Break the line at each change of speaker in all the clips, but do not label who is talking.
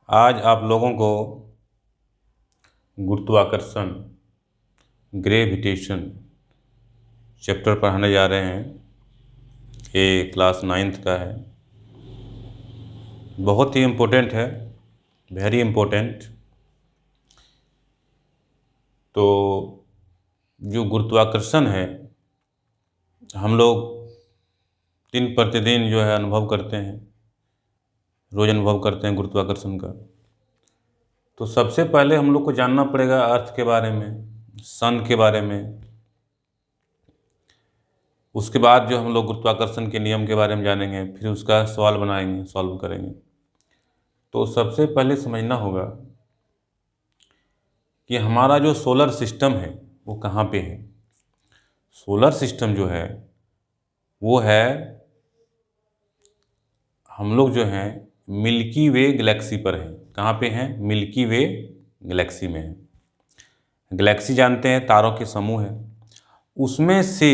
आज आप लोगों को गुरुत्वाकर्षण ग्रेविटेशन चैप्टर पढ़ाने जा रहे हैं। ये क्लास 9th का है। बहुत ही इम्पोर्टेंट है, वेरी इम्पोर्टेंट। तो जो गुरुत्वाकर्षण है, हम लोग दिन प्रतिदिन जो है अनुभव करते हैं, रोज़ अनुभव करते हैं गुरुत्वाकर्षण का। तो सबसे पहले हम लोग को जानना पड़ेगा अर्थ के बारे में, सन के बारे में। उसके बाद जो हम लोग गुरुत्वाकर्षण के नियम के बारे में जानेंगे, फिर उसका सवाल बनाएंगे, सॉल्व करेंगे। तो सबसे पहले समझना होगा कि हमारा जो सोलर सिस्टम है वो कहाँ पे है। सोलर सिस्टम जो है वो है, हम लोग जो हैं मिल्की वे गैलेक्सी पर है। कहाँ पे हैं? मिल्की वे गैलेक्सी में है। गैलेक्सी जानते हैं तारों के समूह है। उसमें से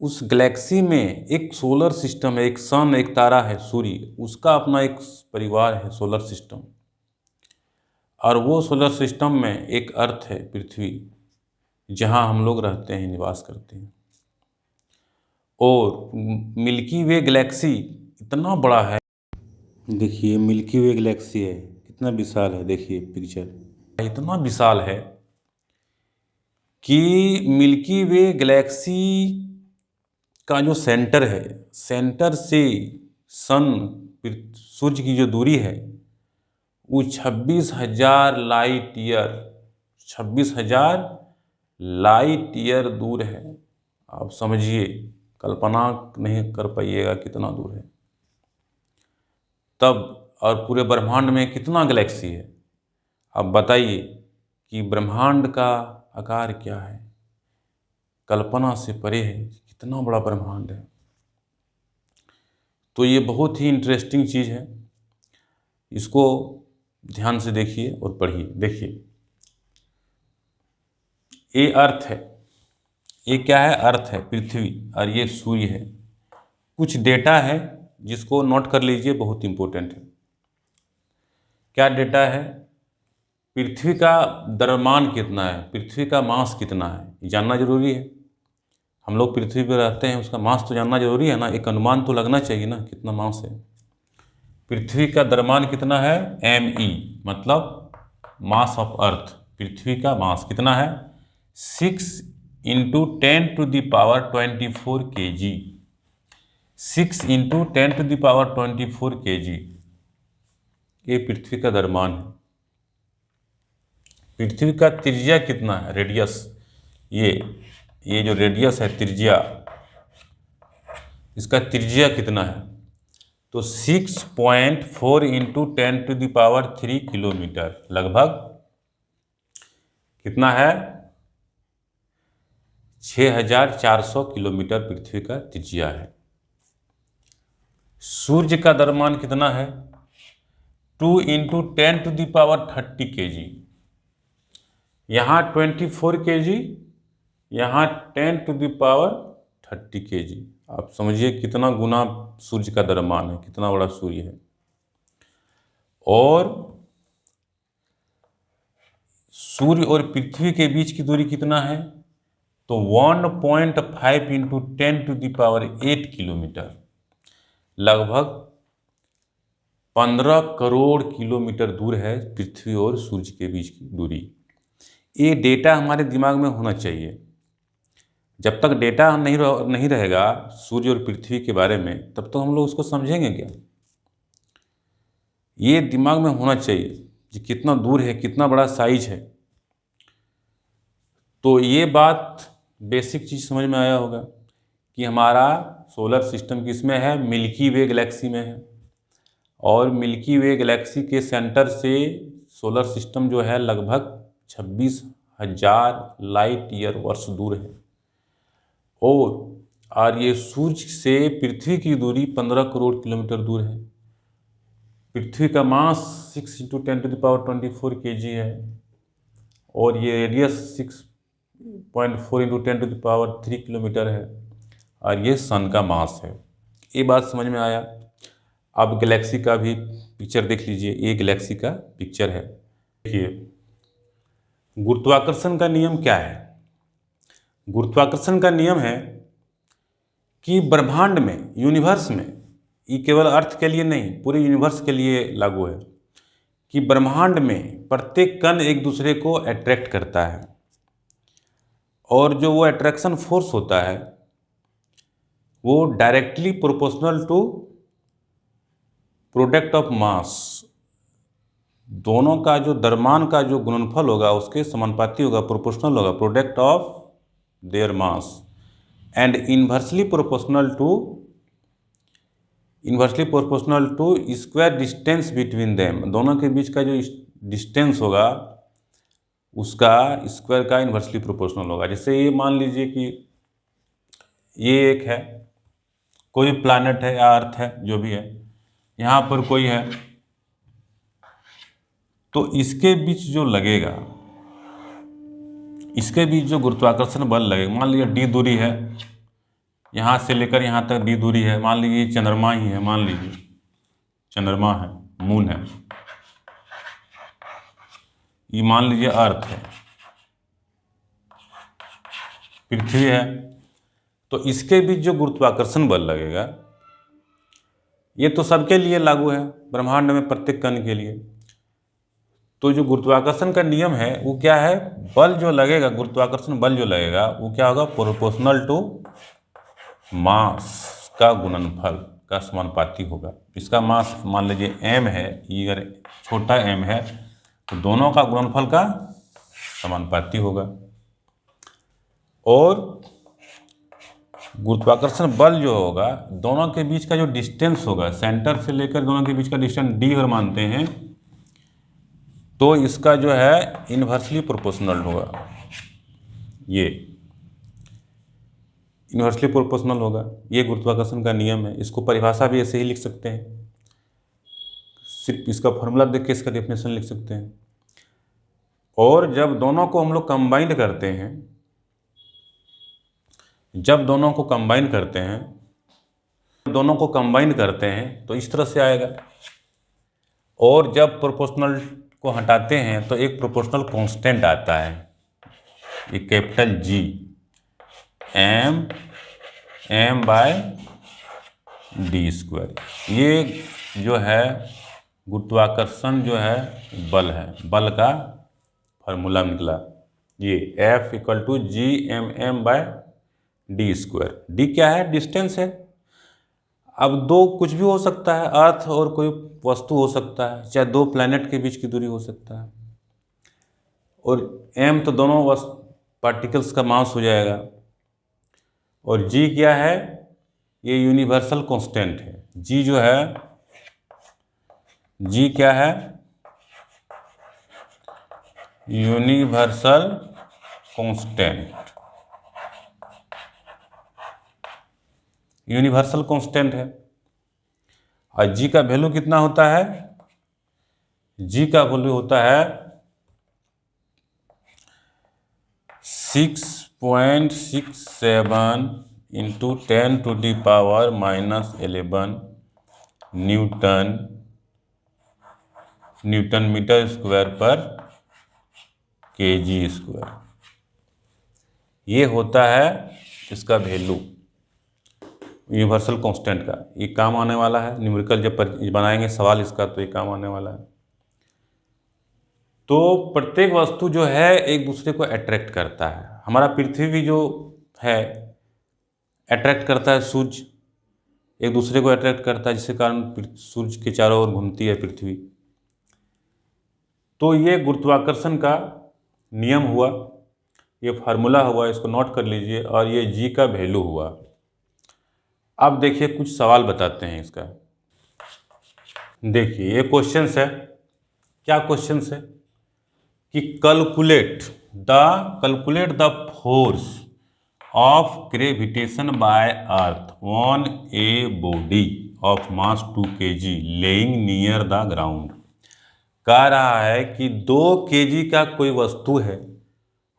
उस गैलेक्सी में एक सोलर सिस्टम है, एक सन, एक तारा है सूर्य, उसका अपना एक परिवार है सोलर सिस्टम। और वो सोलर सिस्टम में एक अर्थ है पृथ्वी, जहाँ हम लोग रहते हैं, निवास करते हैं। और मिल्की वे गैलेक्सी इतना बड़ा है, देखिए मिल्की वे गैलेक्सी है, कितना विशाल है। देखिए पिक्चर, इतना विशाल है कि मिल्की वे गैलेक्सी का जो सेंटर है, सेंटर से सन सूर्य की जो दूरी है वो 26,000 लाइट ईयर, 26,000 लाइट ईयर दूर है। आप समझिए, कल्पना नहीं कर पाइएगा कितना दूर है। तब और पूरे ब्रह्मांड में कितना गैलेक्सी है, अब बताइए कि ब्रह्मांड का आकार क्या है, कल्पना से परे है, कितना बड़ा ब्रह्मांड है। तो ये बहुत ही इंटरेस्टिंग चीज़ है, इसको ध्यान से देखिए और पढ़िए। देखिए ये अर्थ है, ये क्या है? अर्थ है, पृथ्वी, और ये सूर्य है। कुछ डेटा है जिसको नोट कर लीजिए, बहुत इंपॉर्टेंट है। क्या डेटा है? पृथ्वी का द्रव्यमान कितना है, पृथ्वी का मास कितना है, ये जानना जरूरी है। हम लोग पृथ्वी पर रहते हैं, उसका मास तो जानना जरूरी है ना, एक अनुमान तो लगना चाहिए ना कितना मास है। पृथ्वी का द्रव्यमान कितना है? me, मतलब मास ऑफ अर्थ। पृथ्वी का मास कितना है? 6 × 10⁻24 kg। 6 × 10⁻24 kg, ये पृथ्वी का द्रव्यमान है। पृथ्वी का त्रिज्या कितना है? रेडियस, ये जो रेडियस है, त्रिज्या, इसका त्रिज्या कितना है? तो 6.4 × 10⁻³ किलोमीटर, लगभग कितना है? 6,400 किलोमीटर पृथ्वी का त्रिज्या है। सूर्य का द्रव्यमान कितना है? 2 × 10⁻30 kg। यहाँ 24 kg, यहाँ 10⁻30 kg। आप समझिए कितना गुना सूर्य का द्रव्यमान है, कितना बड़ा सूर्य है। और सूर्य और पृथ्वी के बीच की दूरी कितना है? तो 1.5 × 10⁸ किलोमीटर, लगभग 15 करोड़ किलोमीटर दूर है पृथ्वी और सूर्य के बीच की दूरी। ये डेटा हमारे दिमाग में होना चाहिए। जब तक डेटा नहीं रहेगा सूर्य और पृथ्वी के बारे में, तब तो हम लोग उसको समझेंगे क्या? ये दिमाग में होना चाहिए कि कितना दूर है, कितना बड़ा साइज है। तो ये बात बेसिक चीज़ समझ में आया होगा कि हमारा सोलर सिस्टम किसमें है? मिल्की वे गैलेक्सी में है। और मिल्की वे गैलेक्सी के सेंटर से सोलर सिस्टम जो है लगभग 26,000 लाइट ईयर वर्ष दूर है। और ये सूर्य से पृथ्वी की दूरी 15 करोड़ किलोमीटर दूर है। पृथ्वी का मास 6 × 10⁻24 kg है, और ये रेडियस 6.4 × 10⁻³ किलोमीटर है, और ये सन का मास है। ये बात समझ में आया। अब गैलेक्सी का भी पिक्चर देख लीजिए, ये गैलेक्सी का पिक्चर है। देखिए गुरुत्वाकर्षण का नियम क्या है। गुरुत्वाकर्षण का नियम है कि ब्रह्मांड में, यूनिवर्स में, ये केवल अर्थ के लिए नहीं, पूरे यूनिवर्स के लिए लागू है कि ब्रह्मांड में प्रत्येक कण एक दूसरे को अट्रैक्ट करता है, और जो वो अट्रैक्शन फोर्स होता है वो directly proportional to product of mass, दोनों का जो द्रव्यमान का जो गुणनफल होगा उसके समानुपाती होगा, प्रोपोर्शनल होगा, product of their mass, and inversely proportional to square distance between them, दोनों के बीच का जो डिस्टेंस होगा उसका स्क्वायर का इन्वर्सली प्रोपोर्शनल होगा। जैसे ये मान लीजिए कि ये एक है, कोई प्लैनेट है या अर्थ है, जो भी है, यहाँ पर कोई है, तो इसके बीच जो लगेगा, इसके बीच जो गुरुत्वाकर्षण बल लगेगा, मान लीजिए d दूरी है, यहाँ से लेकर यहाँ तक d दूरी है, मान लीजिए चंद्रमा ही है, मान लीजिए चंद्रमा है, मून है, ये मान लीजिए अर्थ है, पृथ्वी है, तो इसके बीच जो गुरुत्वाकर्षण बल लगेगा ये तो सबके लिए लागू है, ब्रह्मांड में प्रत्येक कण के लिए। तो जो गुरुत्वाकर्षण का नियम है वो क्या है, बल जो लगेगा, गुरुत्वाकर्षण बल जो लगेगा वो क्या होगा, प्रोपोर्शनल टू मास का गुणनफल का समानुपाती होगा। इसका मास मान लीजिए m है, ये अगर छोटा m है तो दोनों का गुणनफल का समानुपाती होगा। और गुरुत्वाकर्षण बल जो होगा, दोनों के बीच का जो डिस्टेंस होगा, सेंटर से लेकर दोनों के बीच का डिस्टेंस d अगर मानते हैं तो इसका जो है इन्वर्सली प्रोपोर्शनल होगा, ये इन्वर्सली प्रोपोर्शनल होगा। ये गुरुत्वाकर्षण का नियम है। इसको परिभाषा भी ऐसे ही लिख सकते हैं, सिर्फ इसका फॉर्मूला देख के इसका डेफिनेशन लिख सकते हैं। और जब दोनों को हम लोग कंबाइन करते हैं, दोनों को कंबाइन करते हैं तो इस तरह से आएगा। और जब प्रोपोर्शनल को हटाते हैं तो एक प्रोपोर्शनल कांस्टेंट आता है, ये capital G, m by D square. ये जो है गुरुत्वाकर्षण जो है बल है, बल का फार्मूला निकला, ये F equal to G by D square. D क्या है, डिस्टेंस है। अब दो कुछ भी हो सकता है, अर्थ और कोई वस्तु हो सकता है, चाहे दो प्लैनेट के बीच की दूरी हो सकता है। और m तो दोनों पार्टिकल्स का मास हो जाएगा। और g क्या है, ये यूनिवर्सल कांस्टेंट है। g जो है, g क्या है, यूनिवर्सल कांस्टेंट, यूनिवर्सल कांस्टेंट है। और g का वैल्यू कितना होता है, g का वैल्यू होता है 6.67 इंटू 10⁻⁻11 न्यूटन मीटर स्क्वायर पर kg स्क्वायर। ये होता है इसका वैल्यू यूनिवर्सल कांस्टेंट का। ये काम आने वाला है, न्यूमेरिकल जब बनाएंगे सवाल इसका तो ये काम आने वाला है। तो प्रत्येक वस्तु जो है एक दूसरे को अट्रैक्ट करता है। हमारा पृथ्वी भी जो है अट्रैक्ट करता है, सूर्य एक दूसरे को अट्रैक्ट करता है, जिसके कारण सूर्य के चारों ओर घूमती है पृथ्वी। तो ये गुरुत्वाकर्षण का नियम हुआ, ये फार्मूला हुआ, इसको नोट कर लीजिए। और ये जी का वैल्यू हुआ। अब देखिए कुछ सवाल बताते हैं इसका। देखिए ये क्वेश्चंस है, क्या क्वेश्चंस है कि calculate the force of gravitation by earth on a body of mass 2 kg lying near the ground. कह रहा है कि 2 kg का कोई वस्तु है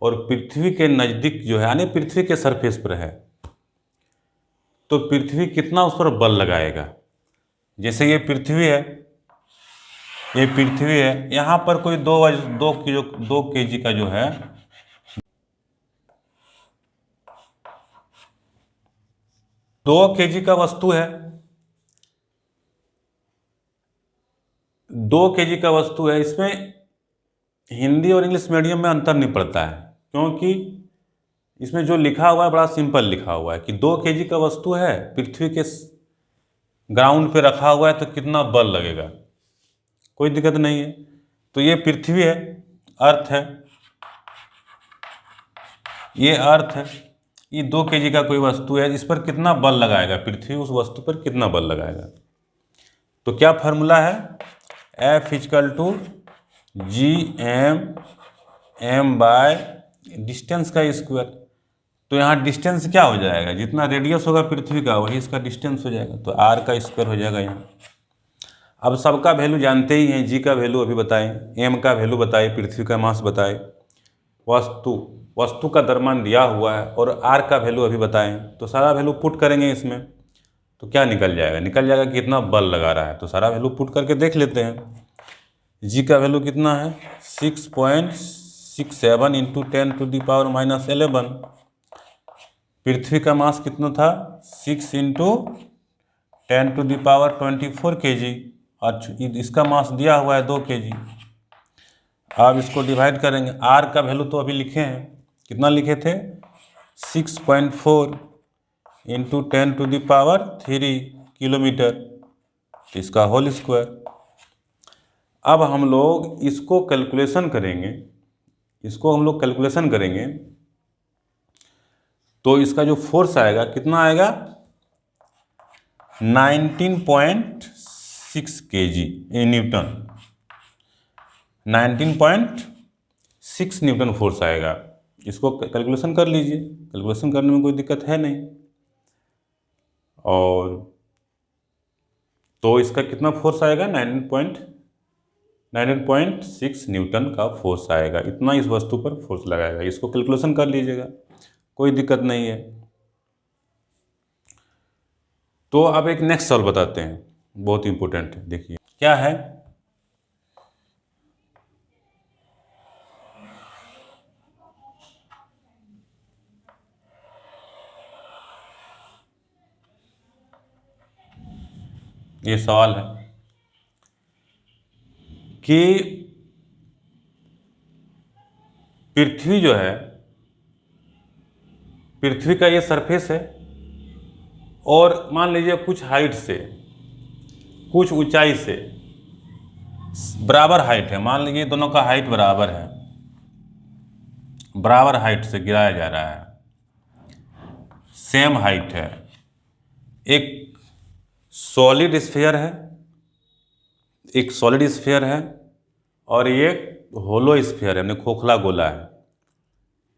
और पृथ्वी के नज़दीक जो है, यानी पृथ्वी के सरफेस पर है, तो पृथ्वी कितना उस पर बल लगाएगा। जैसे ये पृथ्वी है ये पृथ्वी है। यहाँ पर कोई दो केजी का जो है 2 केजी का वस्तु है, 2 केजी का वस्तु है। इसमें हिंदी और इंग्लिश मीडियम में अंतर नहीं पड़ता है, क्योंकि इसमें जो लिखा हुआ है बड़ा सिंपल लिखा हुआ है कि 2 केजी का वस्तु है, पृथ्वी के ग्राउंड पे रखा हुआ है तो कितना बल लगेगा, कोई दिक्कत नहीं है। तो ये पृथ्वी है, अर्थ है, ये अर्थ है, ये 2 केजी का कोई वस्तु है, इस पर कितना बल लगाएगा पृथ्वी, उस वस्तु पर कितना बल लगाएगा। तो क्या फार्मूला है, F = G/m डिस्टेंस का स्क्वायर। तो यहाँ डिस्टेंस क्या हो जाएगा, जितना रेडियस होगा पृथ्वी का वही इसका डिस्टेंस हो जाएगा, तो r का स्क्वायर हो जाएगा यहाँ। अब सबका वैल्यू जानते ही हैं, g का वैल्यू अभी बताएं, m का वैल्यू बताएं, पृथ्वी का मास बताएं, वस्तु का द्रव्यमान दिया हुआ है और r का वैल्यू अभी बताएं। तो सारा वैल्यू पुट करेंगे इसमें, तो क्या निकल जाएगा, कि कितना बल लगा रहा है। तो सारा वैल्यू पुट करके देख लेते हैं। g का वैल्यू कितना है, 6.67 × 10⁻⁻11। पृथ्वी का मास कितना था, 6 × 10⁻24 kg, और इसका मास दिया हुआ है 2 kg। अब इसको डिवाइड करेंगे, r का वैल्यू तो अभी लिखे हैं, कितना लिखे थे, 6.4 × 10⁻³ किलोमीटर, इसका होल स्क्वायर। अब हम लोग इसको कैलकुलेशन करेंगे, तो इसका जो फोर्स आएगा कितना आएगा, 19.6 kg न्यूटन, 19.6 न्यूटन फोर्स आएगा। इसको कैलकुलेशन कर लीजिए, कैलकुलेशन करने में कोई दिक्कत है नहीं। और तो इसका कितना फोर्स आएगा, 19.6 न्यूटन का फोर्स आएगा, इतना इस वस्तु पर फोर्स लगाएगा। इसको कैलकुलेशन कर लीजिएगा, कोई दिक्कत नहीं है। तो अब एक नेक्स्ट सवाल बताते हैं, बहुत इंपॉर्टेंट है, देखिए क्या है। ये सवाल है कि पृथ्वी जो है, पृथ्वी का ये सरफेस है, और मान लीजिए कुछ हाइट से, कुछ ऊंचाई से बराबर हाइट है, मान लीजिए दोनों का हाइट बराबर है, बराबर हाइट से गिराया जा रहा है, सेम हाइट है। एक सॉलिड स्फीयर है, और ये होलो स्फीयर है, यानी खोखला गोला है।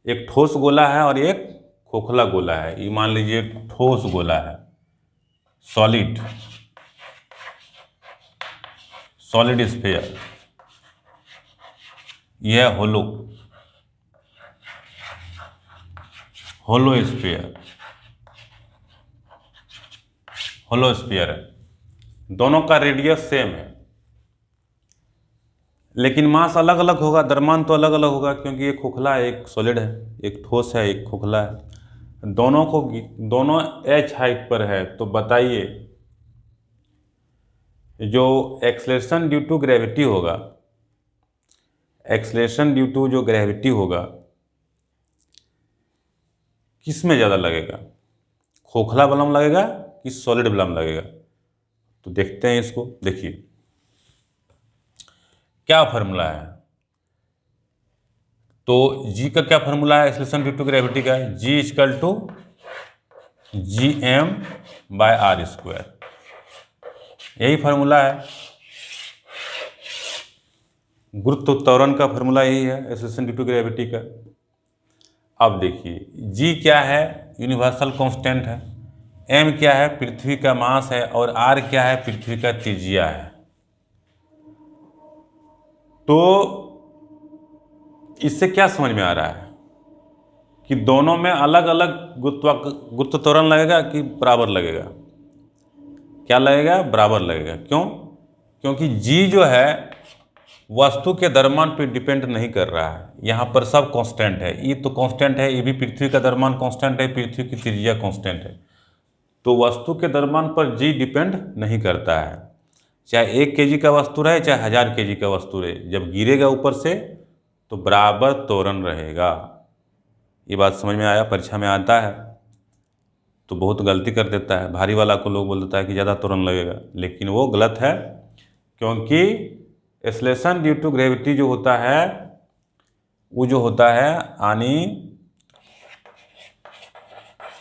एक ठोस गोला है और एक खोखला गोला है। ये मान लीजिए ठोस गोला है, सॉलिड स्फीयर, यह होलो स्फीयर है। दोनों का रेडियस सेम है, लेकिन मास अलग अलग होगा, द्रव्यमान तो अलग अलग होगा, क्योंकि एक खोखला है, एक सॉलिड है, एक ठोस है, एक खोखला है। दोनों h हाइट पर है। तो बताइए, जो एक्सेलरेशन ड्यू टू ग्रेविटी होगा, किस में ज़्यादा लगेगा, खोखला बलम लगेगा कि सॉलिड बलम लगेगा। तो देखते हैं इसको, देखिए क्या फार्मूला है। तो g का क्या फार्मूला है, एक्सेलरेशन ड्यू टू ग्रेविटी का, G = Gm/r², यही फार्मूला है। गुरुत्व त्वरण का फार्मूला यही है, एक्सेलरेशन ड्यू टू ग्रेविटी का। अब देखिए, g क्या है, यूनिवर्सल कांस्टेंट है, m क्या है, पृथ्वी का मास है, और r क्या है, पृथ्वी का त्रिज्या है। तो इससे क्या समझ में आ रहा है कि दोनों में अलग अलग गुरुत्व त्वरण लगेगा कि बराबर लगेगा, क्या लगेगा, बराबर लगेगा। क्यों, क्योंकि g जो है वस्तु के द्रव्यमान पर डिपेंड नहीं कर रहा है, यहाँ पर सब कांस्टेंट है। ये तो कांस्टेंट है, ये भी पृथ्वी का द्रव्यमान कांस्टेंट है, पृथ्वी की त्रिज्या कांस्टेंट है। तो वस्तु के द्रव्यमान पर जी डिपेंड नहीं करता है, चाहे 1 kg का वस्तु रहे चाहे 1000 kg का वस्तु रहे, जब गिरेगा ऊपर से तो बराबर त्वरण रहेगा। ये बात समझ में आया? परीक्षा में आता है तो बहुत गलती कर देता है, भारी वाला को लोग बोल देता है कि ज़्यादा त्वरण लगेगा, लेकिन वो गलत है, क्योंकि एक्सेलरेशन ड्यू टू ग्रेविटी जो होता है वो जो होता है यानी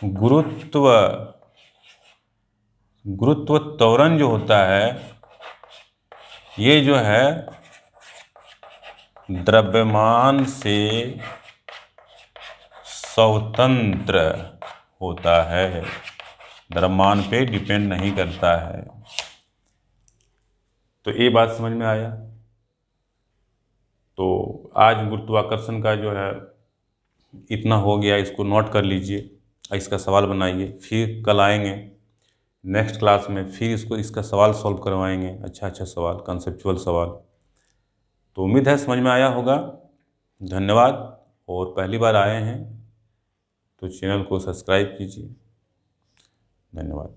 गुरुत्व त्वरण जो होता है ये जो है द्रव्यमान से स्वतंत्र होता है, द्रव्यमान पे डिपेंड नहीं करता है। तो ये बात समझ में आया? तो आज गुरुत्वाकर्षण का जो है इतना हो गया, इसको नोट कर लीजिए, इसका सवाल बनाइए, फिर कल आएंगे नेक्स्ट क्लास में, फिर इसका सवाल सॉल्व करवाएंगे, अच्छा सवाल, कॉन्सेप्चुअल सवाल। तो उम्मीद है समझ में आया होगा। धन्यवाद। और पहली बार आए हैं तो चैनल को सब्सक्राइब कीजिए। धन्यवाद।